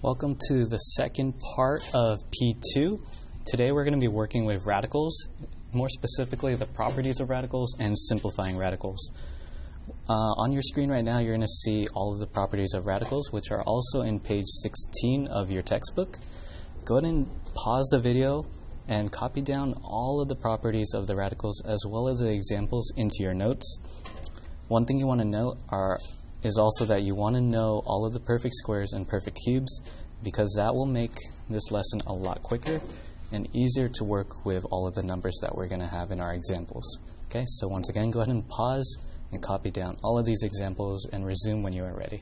Welcome to the second part of P2. Today we're going to be working with radicals, more specifically the properties of radicals and simplifying radicals. On your screen right now you're going to see all of the properties of radicals, which are also in page 16 of your textbook. Go ahead and pause the video and copy down all of the properties of the radicals as well as the examples into your notes. One thing you want to note is also that you want to know all of the perfect squares and perfect cubes, because that will make this lesson a lot quicker and easier to work with all of the numbers that we're going to have in our examples. Okay, so once again, go ahead and pause and copy down all of these examples and resume when you are ready.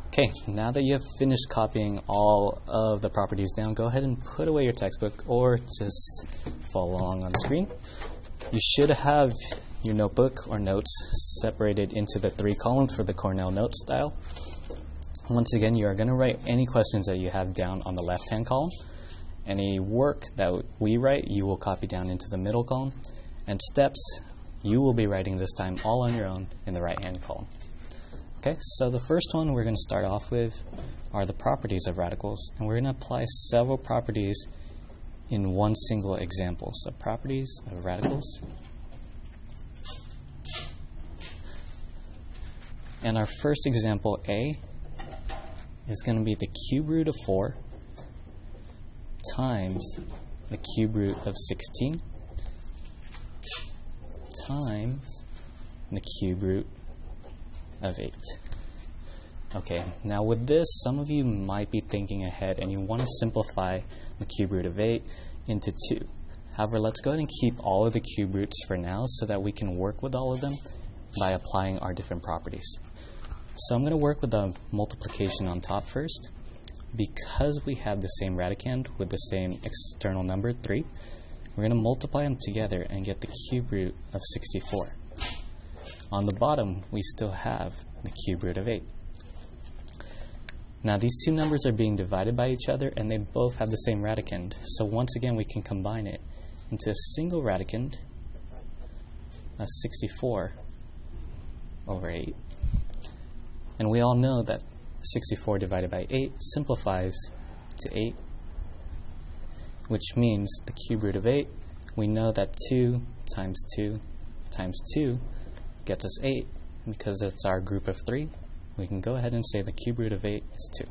Okay, now that you have finished copying all of the properties down, go ahead and put away your textbook or just follow along on the screen. You should have your notebook or notes separated into the 3 columns for the Cornell note style. Once again, you are going to write any questions that you have down on the left-hand column. Any work that we write, you will copy down into the middle column. And steps, you will be writing this time all on your own in the right-hand column. Okay, so the first one we're going to start off with are the properties of radicals. And we're going to apply several properties in one single example. So properties of radicals. And our first example, A, is going to be the cube root of 4 times the cube root of 16 times the cube root of 8. Okay, now with this, some of you might be thinking ahead and you want to simplify the cube root of 8 into 2. However, let's go ahead and keep all of the cube roots for now so that we can work with all of them by applying our different properties. So I'm going to work with the multiplication on top first. Because we have the same radicand with the same external number, 3, we're going to multiply them together and get the cube root of 64. On the bottom, we still have the cube root of 8. Now these two numbers are being divided by each other and they both have the same radicand. So once again, we can combine it into a single radicand of 64 over 8. And we all know that 64 divided by 8 simplifies to 8, which means the cube root of 8, we know that 2 times 2 times 2 gets us 8. Because it's our group of 3, we can go ahead and say the cube root of 8 is 2.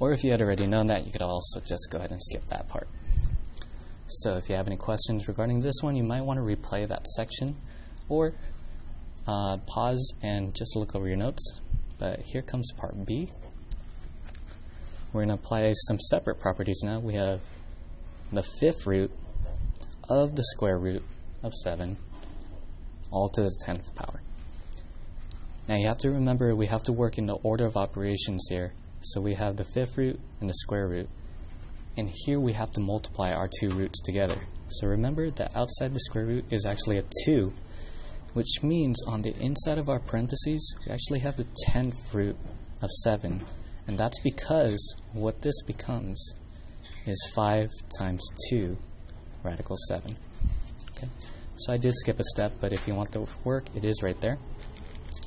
Or if you had already known that, you could also just go ahead and skip that part. So if you have any questions regarding this one, you might want to replay that section or pause and just look over your notes. But here comes part B. We're going to apply some separate properties now. We have the 5th root of the square root of 7 all to the 10th power. Now you have to remember we have to work in the order of operations here. So we have the 5th root and the square root. And here we have to multiply our 2 roots together. So remember that outside the square root is actually a 2, which means on the inside of our parentheses, we actually have the 10th root of 7. And that's because what this becomes is 5 times 2 radical 7. Okay. So I did skip a step, but if you want the work, it is right there.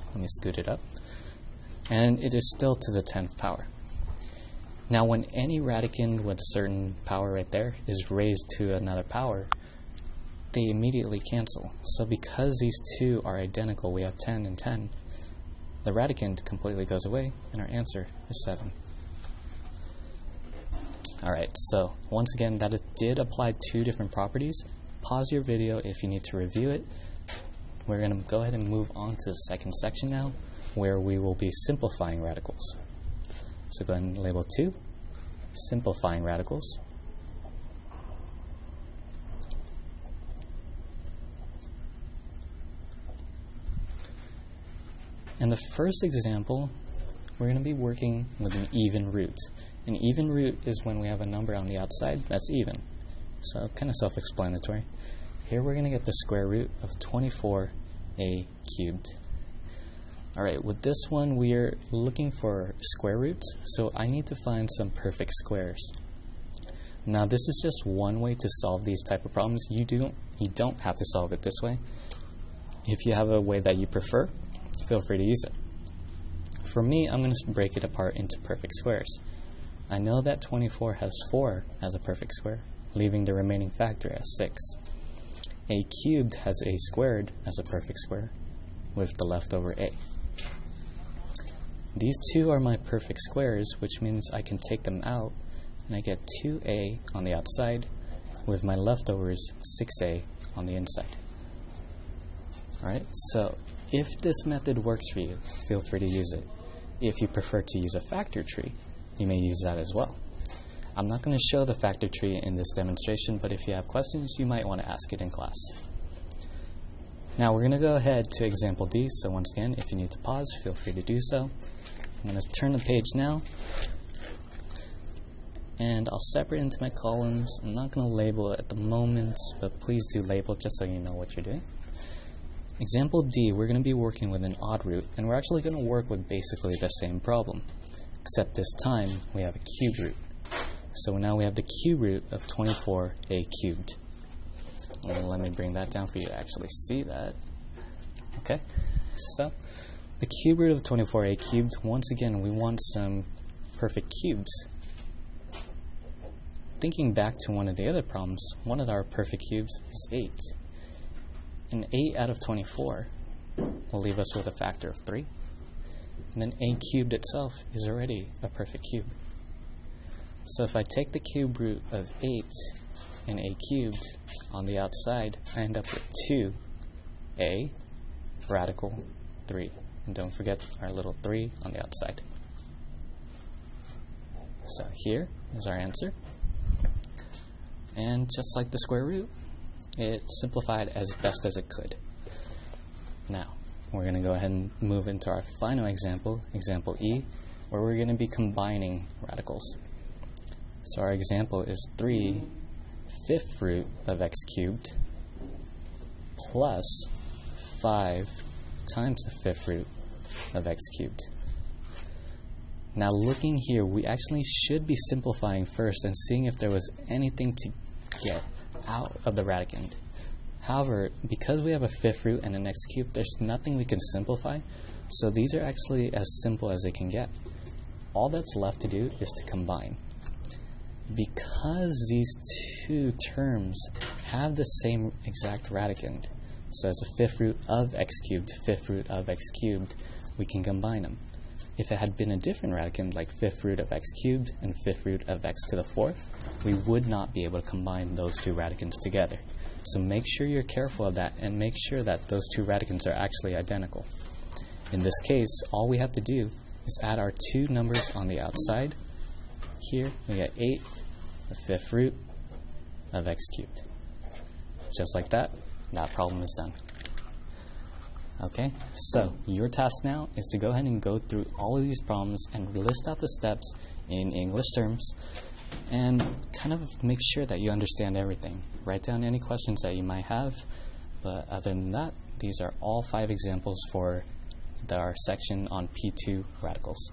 Let me scoot it up. And it is still to the 10th power. Now when any radicand with a certain power right there is raised to another power, they immediately cancel. So because these two are identical, we have 10 and 10, the radicand completely goes away, and our answer is 7. Alright, so once again, that it did apply 2 different properties. Pause your video if you need to review it. We're going to go ahead and move on to the second section now, where we will be simplifying radicals. So go ahead and label 2, simplifying radicals. In the first example, we're going to be working with an even root. An even root is when we have a number on the outside that's even. So kind of self-explanatory. Here we're going to get the square root of 24a cubed. Alright, with this one we are looking for square roots, so I need to find some perfect squares. Now this is just one way to solve these type of problems. You don't have to solve it this way. If you have a way that you prefer, feel free to use it. for me, I'm going to break it apart into perfect squares. I know that 24 has 4 as a perfect square, leaving the remaining factor as 6. A cubed has a squared as a perfect square, with the leftover a. These two are my perfect squares, which means I can take them out, and I get 2a on the outside, with my leftovers 6a on the inside. Alright, so if this method works for you, feel free to use it. If you prefer to use a factor tree, you may use that as well. I'm not going to show the factor tree in this demonstration, but if you have questions, you might want to ask it in class. Now we're going to go ahead to example D, so once again, if you need to pause, feel free to do so. I'm going to turn the page now, and I'll separate into my columns. I'm not going to label it at the moment, but please do label just so you know what you're doing. Example D, we're going to be working with an odd root, and we're actually going to work with basically the same problem, except this time we have a cube root. So now we have the cube root of 24a cubed. And let me bring that down for you to actually see that. Okay, so the cube root of 24a cubed, once again, we want some perfect cubes. Thinking back to one of the other problems, one of our perfect cubes is 8. And 8 out of 24 will leave us with a factor of 3. And then a cubed itself is already a perfect cube. So if I take the cube root of 8 and a cubed on the outside, I end up with 2a radical 3. And don't forget our little 3 on the outside. So here is our answer. And just like the square root, it simplified as best as it could. Now, we're going to go ahead and move into our final example, example E, where we're going to be combining radicals. So our example is 3/5 root of x cubed plus 5 times the 5th root of x cubed. Now looking here, we actually should be simplifying first and seeing if there was anything to get out of the radicand. However, because we have a 5th root and an x cubed, there's nothing we can simplify, so these are actually as simple as they can get. All that's left to do is to combine. Because these two terms have the same exact radicand, so as a 5th root of x cubed, 5th root of x cubed, we can combine them. If it had been a different radicand, like 5th root of x cubed and 5th root of x to the 4th, we would not be able to combine those two radicands together. So make sure you're careful of that and make sure that those two radicands are actually identical. In this case, all we have to do is add our two numbers on the outside. Here we get 8, the 5th root of x cubed. Just like that, that problem is done. Okay, so your task now is to go ahead and go through all of these problems and list out the steps in English terms and kind of make sure that you understand everything. Write down any questions that you might have, but other than that, these are all 5 examples for our section on P2 radicals.